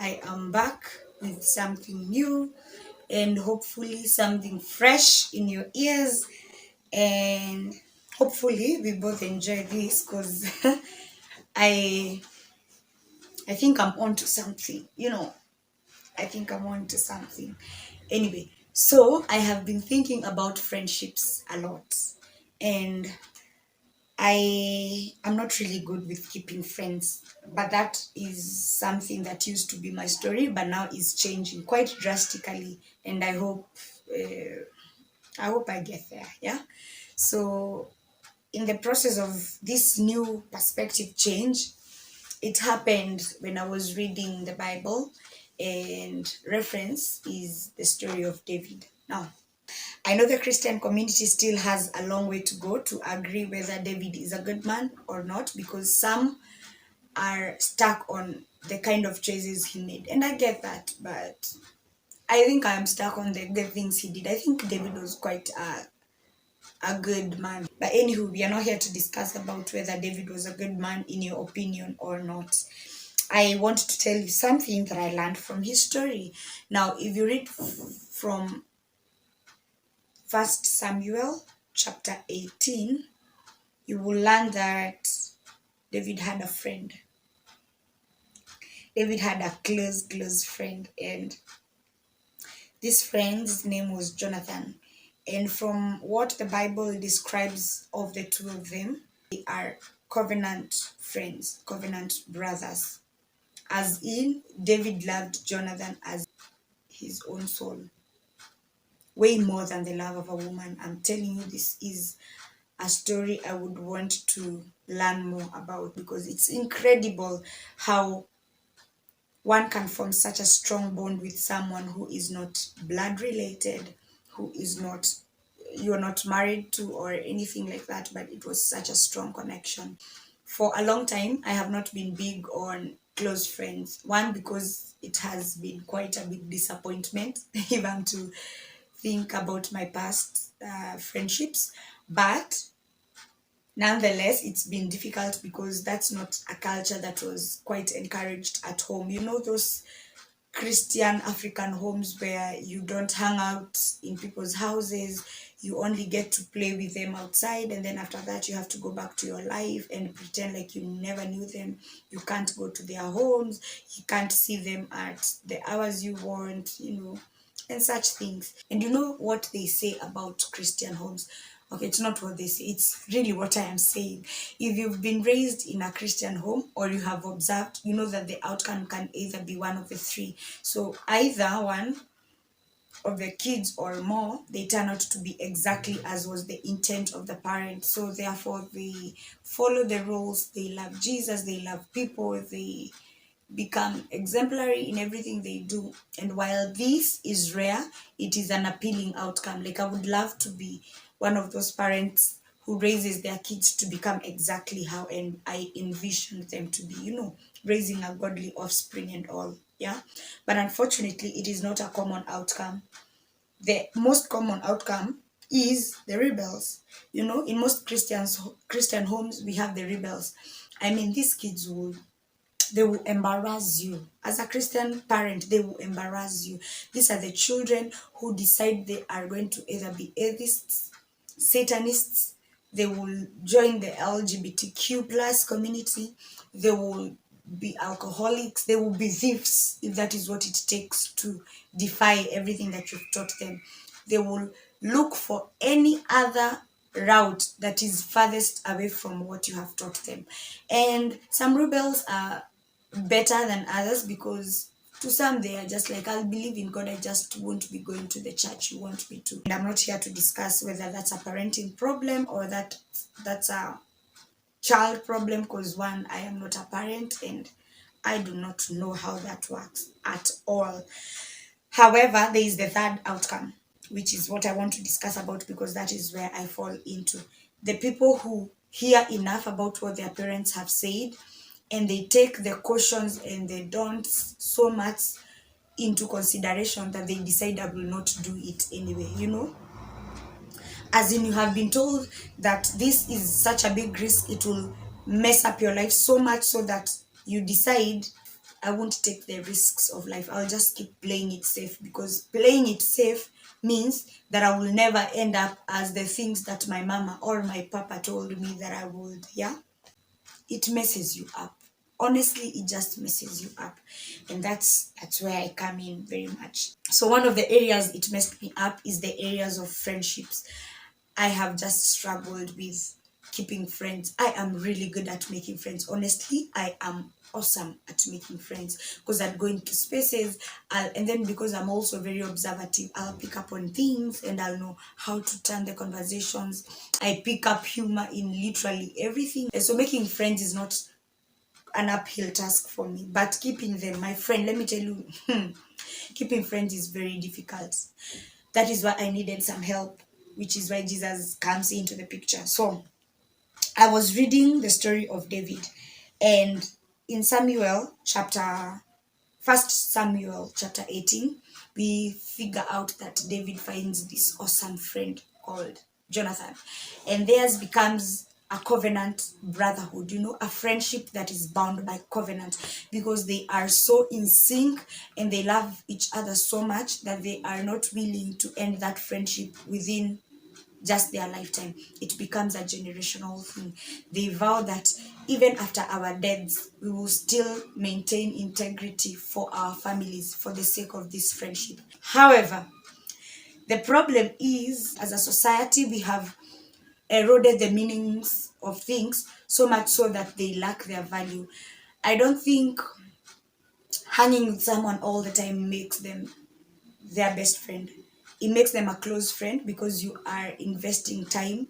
I am back with something new and hopefully something fresh in your ears. And hopefully we both enjoy this because I I think I'm onto something, I think I'm onto something. Anyway, so I have been thinking about friendships a lot. And I am not really good with keeping friends, but that is something that used to be my story, but now is changing quite drastically, and I hope I get there. Yeah. So in the process of this new perspective change, it happened when I was reading the Bible, and reference is the story of David. Now, I know the Christian community still has a long way to go to agree whether David is a good man or not, because some are stuck on the kind of choices he made. And I get that, but I think I am stuck on the good things he did. I think David was quite a good man. But anywho, we are not here to discuss about whether David was a good man in your opinion or not. I want to tell you something that I learned from his story. Now, if you read from 1 Samuel chapter 18, you will learn that David had a friend. David had a close friend, and this friend's name was Jonathan. And from what the Bible describes of the two of them, they are covenant friends, covenant brothers. As in, David loved Jonathan as his own soul, way more than the love of a woman. I'm telling you, this is a story I would want to learn more about, because it's incredible how one can form such a strong bond with someone who is not blood related, who is not, you're not married to or anything like that, but it was such a strong connection. For a long time, I have not been big on close friends. One, because it has been quite a big disappointment if I'm to think about my past friendships. But nonetheless, it's been difficult because that's not a culture that was quite encouraged at home. You know, those Christian African homes where you don't hang out in people's houses, you only get to play with them outside, and then after that, you have to go back to your life and pretend like you never knew them. You can't go to their homes, you can't see them at the hours you want, and such things. And you know what they say about Christian homes? Okay, it's not what they say, it's really what I am saying. If you've been raised in a Christian home or you have observed, you know that the outcome can either be one of the three. So either one of the kids or more, they turn out to be exactly as was the intent of the parent. So therefore, they follow the rules, they love Jesus, they love people, they become exemplary in everything they do. And while this is rare, it is an appealing outcome. Like, I would love to be one of those parents who raises their kids to become exactly how and I envision them to be, raising a godly offspring and all. Yeah. But unfortunately, it is not a common outcome. The most common outcome is the rebels. In most Christian homes, we have the rebels. I mean, these kids they will embarrass you. As a Christian parent, they will embarrass you. These are the children who decide they are going to either be atheists, Satanists, they will join the LGBTQ plus community, they will be alcoholics, they will be thieves, if that is what it takes to defy everything that you've taught them. They will look for any other route that is farthest away from what you have taught them. And some rebels are better than others, because to some they are just like, I'll believe in God, I just won't be going to the church you want me to. And I'm not here to discuss whether that's a parenting problem or that's a child problem, because one, I am not a parent and I do not know how that works at all. However, there is the third outcome, which is what I want to discuss about, because that is where I fall into. The people who hear enough about what their parents have said, and they take the cautions and they don't so much into consideration that they decide I will not do it anyway, As in, you have been told that this is such a big risk, it will mess up your life so much, so that you decide, I won't take the risks of life. I'll just keep playing it safe, because playing it safe means that I will never end up as the things that my mama or my papa told me that I would. Yeah, it messes you up. Honestly, it just messes you up, and that's where I come in very much. So one of the areas it messed me up is the areas of friendships. I have just struggled with keeping friends. I am really good at making friends. Honestly, I am awesome at making friends, because I'd go into spaces, and then because I'm also very observative, I'll pick up on things and I'll know how to turn the conversations. I pick up humor in literally everything. And so making friends is not an uphill task for me, but keeping them, my friend, let me tell you, keeping friends is very difficult. That is why I needed some help, which is why Jesus comes into the picture. So I was reading the story of David, and in Samuel chapter, First Samuel chapter 18, we figure out that David finds this awesome friend called Jonathan, and theirs becomes a covenant brotherhood, a friendship that is bound by covenant, because they are so in sync and they love each other so much that they are not willing to end that friendship within just their lifetime. It becomes a generational thing. They vow that even after our deaths, we will still maintain integrity for our families for the sake of this friendship. However, the problem is, as a society, we have eroded the meanings of things so much so that they lack their value. I don't think hanging with someone all the time makes them their best friend. It makes them a close friend because you are investing time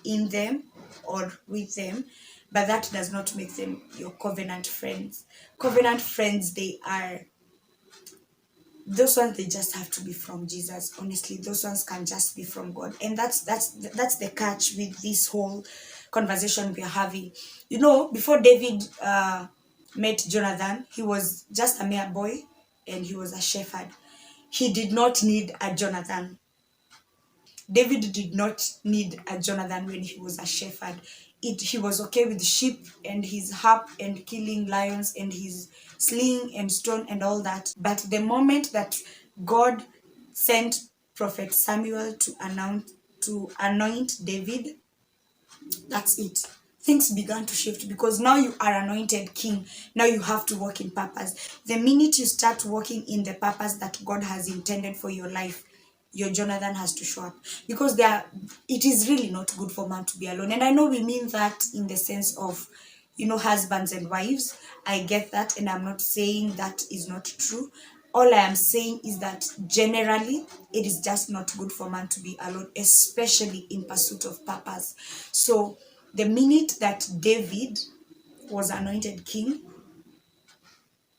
in them or with them, but that does not make them your covenant friends. Covenant friends, they are those ones, they just have to be from Jesus. Honestly, those ones can just be from God. And that's the catch with this whole conversation we are having. Before David met Jonathan, he was just a mere boy and he was a shepherd. He did not need a Jonathan. David did not need a Jonathan when he was a shepherd. He was okay with sheep and his harp and killing lions and his sling and stone and all that. But the moment that God sent Prophet Samuel to anoint David, that's it. Things began to shift, because now you are anointed king. Now you have to walk in purpose. The minute you start walking in the purpose that God has intended for your life, your Jonathan has to show up, because it is really not good for man to be alone. And I know we mean that in the sense of, husbands and wives. I get that, and I'm not saying that is not true. All I am saying is that generally it is just not good for man to be alone, especially in pursuit of purpose. So the minute that David was anointed king,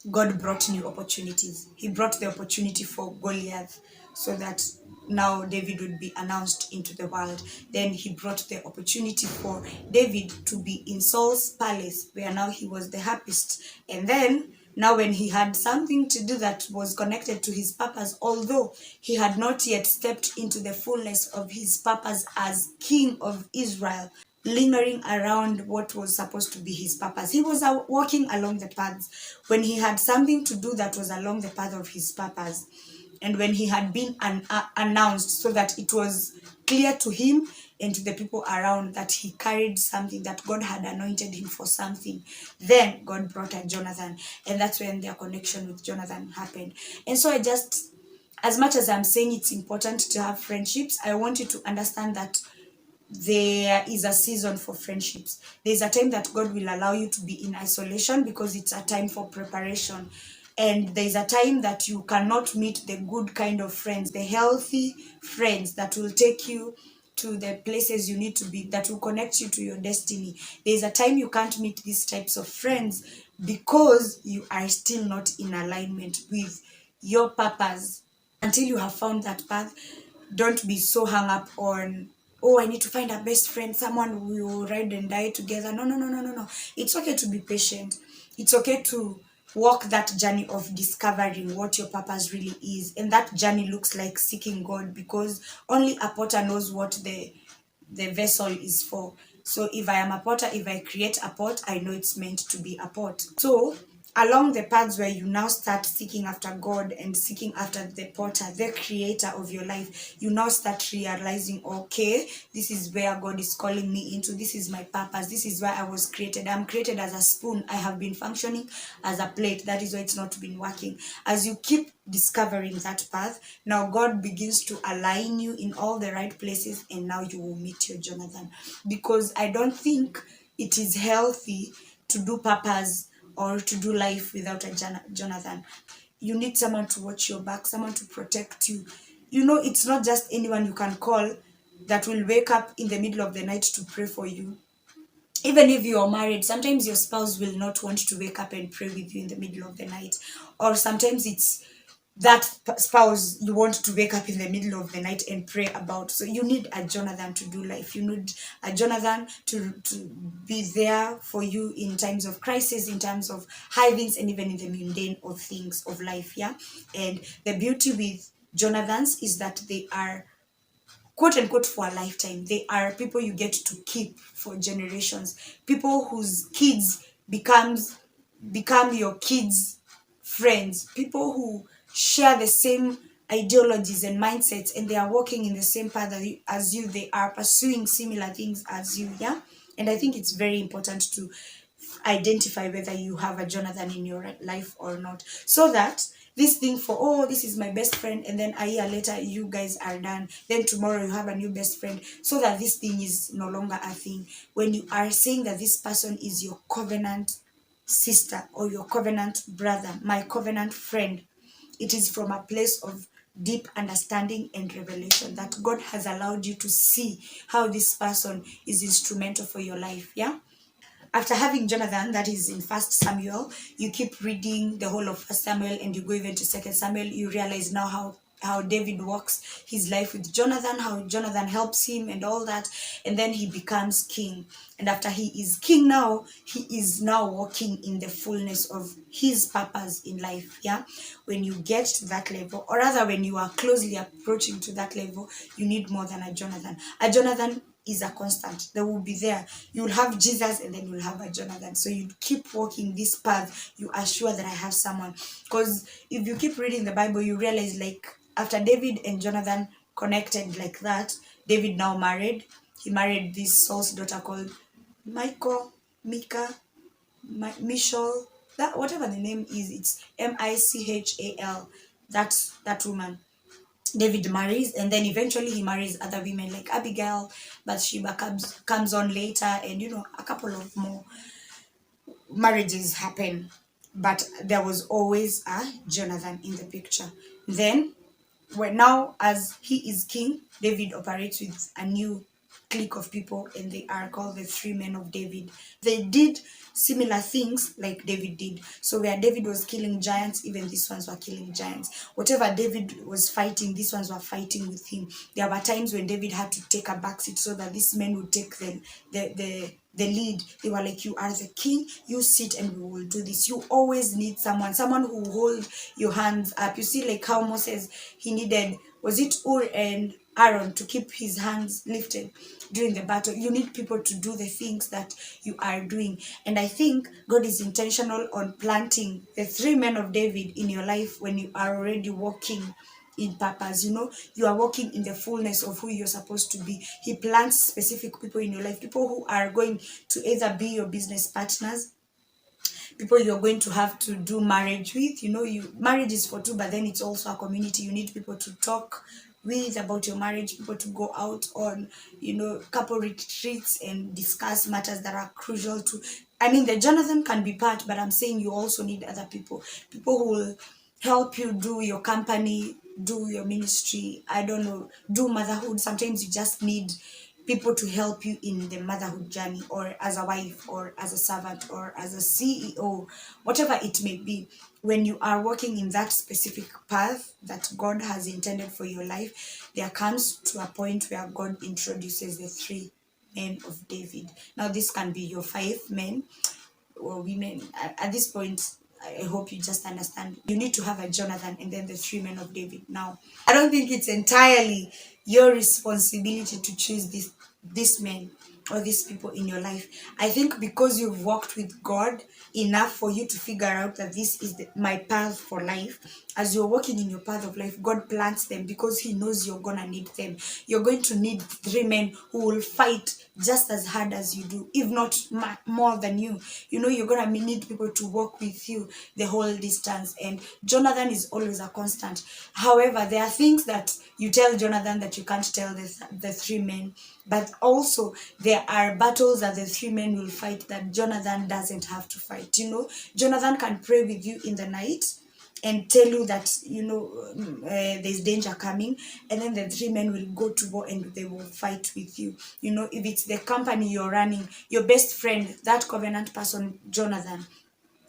God brought new opportunities. He brought the opportunity for Goliath, so that now David would be announced into the world. Then he brought the opportunity for David to be in Saul's palace, where now he was the happiest. And then now when he had something to do that was connected to his purpose, although he had not yet stepped into the fullness of his purpose as king of Israel, lingering around what was supposed to be his purpose. He was walking along the paths when he had something to do that was along the path of his purpose. And when he had been announced, so that it was clear to him and to the people around that he carried something, that God had anointed him for something, then God brought a Jonathan. And that's when their connection with Jonathan happened. And so as much as I'm saying it's important to have friendships, I want you to understand that there is a season for friendships. There's a time that God will allow you to be in isolation, because it's a time for preparation. And there's a time that you cannot meet the good kind of friends, the healthy friends that will take you to the places you need to be, that will connect you to your destiny. There's a time you can't meet these types of friends because you are still not in alignment with your purpose. Until you have found that path, don't be so hung up on, oh, I need to find a best friend, someone we will ride and die together. No, no, no, no, no, no. It's okay to be patient. It's okay to walk that journey of discovering what your purpose really is. And that journey looks like seeking God, because only a potter knows what the vessel is for. So if I am a potter, if I create a pot, I know it's meant to be a pot. So along the paths where you now start seeking after God and seeking after the potter, the creator of your life, you now start realizing, okay, this is where God is calling me into. This is my purpose. This is why I was created. I'm created as a spoon. I have been functioning as a plate. That is why it's not been working. As you keep discovering that path, now God begins to align you in all the right places, and now you will meet your Jonathan. Because I don't think it is healthy to do purpose or to do life without a Jonathan. You need someone to watch your back, someone to protect you. You know, it's not just anyone you can call that will wake up in the middle of the night to pray for you. Even if you are married, sometimes your spouse will not want to wake up and pray with you in the middle of the night. Or sometimes it's that spouse you want to wake up in the middle of the night and pray about. So you need a Jonathan to do life. You need a Jonathan to be there for you in times of crisis, in terms of high winds, and even in the mundane of things of life. Yeah. And the beauty with Jonathans is that they are quote unquote for a lifetime. They are people you get to keep for generations. People whose kids become your kids' friends. People who share the same ideologies and mindsets, and they are walking in the same path as you. They are pursuing similar things as you. Yeah. And I think it's very important to identify whether you have a Jonathan in your life or not, so that this thing for, oh, this is my best friend, and then a year later you guys are done, then tomorrow you have a new best friend, so that this thing is no longer a thing. When you are saying that this person is your covenant sister or your covenant brother, my covenant friend, it is from a place of deep understanding and revelation that God has allowed you to see how this person is instrumental for your life. Yeah. After having Jonathan, that is in First Samuel, you keep reading the whole of First Samuel, and you go even to Second Samuel. You realize now how David walks his life with Jonathan, how Jonathan helps him and all that, and then he becomes king. And after he is king now, he is now walking in the fullness of his purpose in life. Yeah. When you get to that level, or rather when you are closely approaching to that level, you need more than a Jonathan. A Jonathan is a constant. They will be there. You will have Jesus, and then you'll have a Jonathan. So you keep walking this path. You are sure that I have someone. Because if you keep reading the Bible, you realize, like, after David and Jonathan connected like that, David now married. He married this Saul's daughter called Micah, Michal, that whatever the name is, it's Michal. That's that woman. David marries, and then eventually he marries other women like Abigail, Bathsheba comes on later, and a couple of more marriages happen. But there was always a Jonathan in the picture. Then, when now as he is king, David operates with a new clique of people, and they are called the three men of David. They did similar things like David did. So where David was killing giants, even these ones were killing giants. Whatever David was fighting, these ones were fighting with him. There were times when David had to take a backseat so that these men would take the lead. They were like, you are the king, you sit and we will do this. You always need someone who will hold your hands up. You see, like how Moses, he needed, was it Ur and Aaron, to keep his hands lifted during the battle. You need people to do the things that you are doing. And I think God is intentional on planting the three men of David in your life when you are already walking in purpose. You are walking in the fullness of who you're supposed to be. He plants specific people in your life, people who are going to either be your business partners, people you're going to have to do marriage with. Marriage is for two, but then it's also a community. You need people to talk with about your marriage, people to go out on couple retreats and discuss matters that are crucial to, I mean, the Jonathan can be part, but I'm saying you also need other people who will help you do your company, do your ministry, I don't know, do motherhood. Sometimes you just need people to help you in the motherhood journey, or as a wife, or as a servant, or as a CEO, whatever it may be. When you are working in that specific path that God has intended for your life, there comes to a point where God introduces the three men of David. Now this can be your five men or women. At this point, I hope you just understand. You need to have a Jonathan and then the three men of David. Now, I don't think it's entirely your responsibility to choose this men. or these people in your life. I think because you've walked with God enough for you to figure out that this is my path for life. As you're walking in your path of life, God plants them because He knows you're gonna need them. You're going to need 3 men who will fight just as hard as you do, if not more than you. You know, you're gonna need people to walk with you the whole distance. And Jonathan is always a constant. However, there are things that you tell Jonathan that you can't tell the 3 men, but also there are battles that the 3 men will fight that Jonathan doesn't have to fight. You know, Jonathan can pray with you in the night and tell you that, you know, there's danger coming, and then the 3 men will go to war and they will fight with you. You know, if it's the company you're running, your best friend, that covenant person, Jonathan,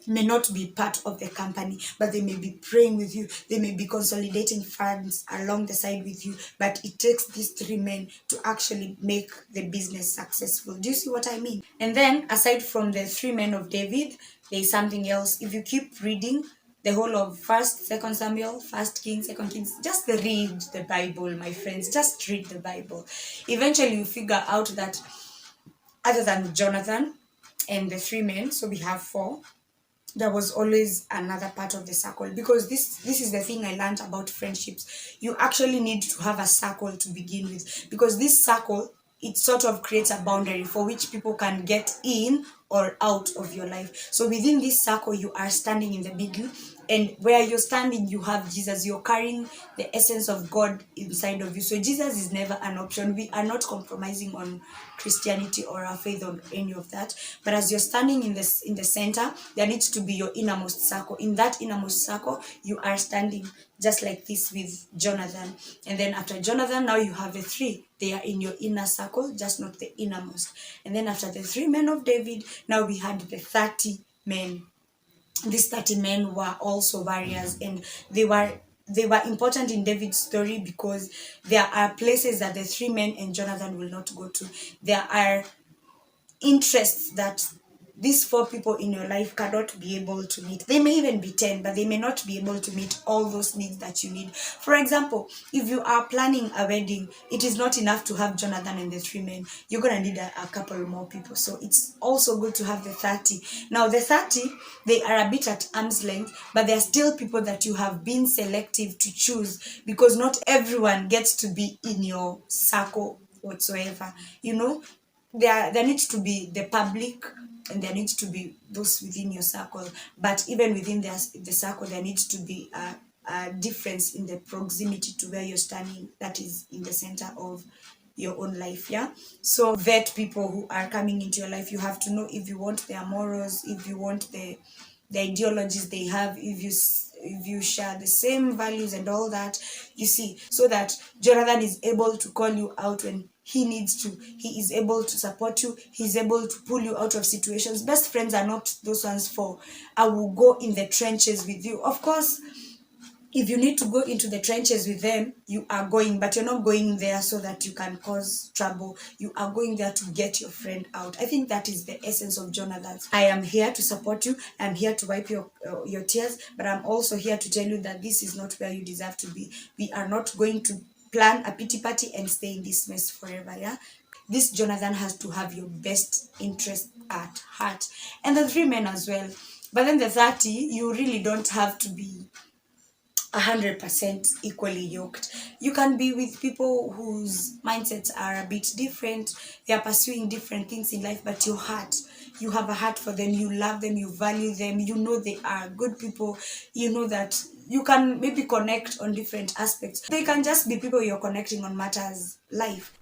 may not be part of the company, but they may be praying with you, they may be consolidating funds along the side with you, but it takes these 3 men to actually make the business successful. Do you see what I mean? And then aside from the 3 men of David, there is something else. If you keep reading the whole of Second Samuel, First Kings, Second Kings, just read the Bible, my friends. Just read the Bible. Eventually you figure out that other than Jonathan and the 3 men, so we have 4, there was always another part of the circle. Because this is the thing I learned about friendships. You actually need to have a circle to begin with, because this circle, it sort of creates a boundary for which people can get in or out of your life. So within this circle, you are standing in the middle, and where you're standing, you have Jesus. You're carrying the essence of God inside of you. So Jesus is never an option. We are not compromising on Christianity or our faith or any of that. But as you're standing in the center, there needs to be your innermost circle. In that innermost circle, you are standing just like this with Jonathan. And then after Jonathan, now you have the 3. They are in your inner circle, just not the innermost. And then after the 3 men of David, now we had the 30 men. These 30 men were also warriors, and they were important in David's story because there are places that the 3 men and Jonathan will not go to. There are interests that these 4 people in your life cannot be able to meet. They may even be 10, but they may not be able to meet all those needs that you need. For example, if you are planning a wedding, it is not enough to have Jonathan and the 3 men. You're going to need a couple more people. So it's also good to have the 30. Now, the 30, they are a bit at arm's length, but they're still people that you have been selective to choose, because not everyone gets to be in your circle whatsoever. You know, there needs to be the public, and there needs to be those within your circle. But even within the circle, there needs to be a difference in the proximity to where you're standing, that is in the center of your own life. Yeah, so vet people who are coming into your life. You have to know if you want their morals, if you want the ideologies they have, if you share the same values and all that, you see, so that Jonathan is able to call you out when he needs to. He is able to support you. He's able to pull you out of situations. Best friends are not those ones for, I will go in the trenches with you. Of course, if you need to go into the trenches with them, you are going, but you're not going there so that you can cause trouble. You are going there to get your friend out. I think that is the essence of Jonathan. I am here to support you. I'm here to wipe your tears, but I'm also here to tell you that this is not where you deserve to be. We are not going to plan a pity party and stay in this mess forever. Yeah, this Jonathan has to have your best interest at heart, and the 3 men as well. But then the 30, you really don't have to be 100% equally yoked. You can be with people whose mindsets are a bit different. They are pursuing different things in life, but your heart, you have a heart for them. You love them, you value them, you know they are good people. You know that you can maybe connect on different aspects. They can just be people you're connecting on matters life.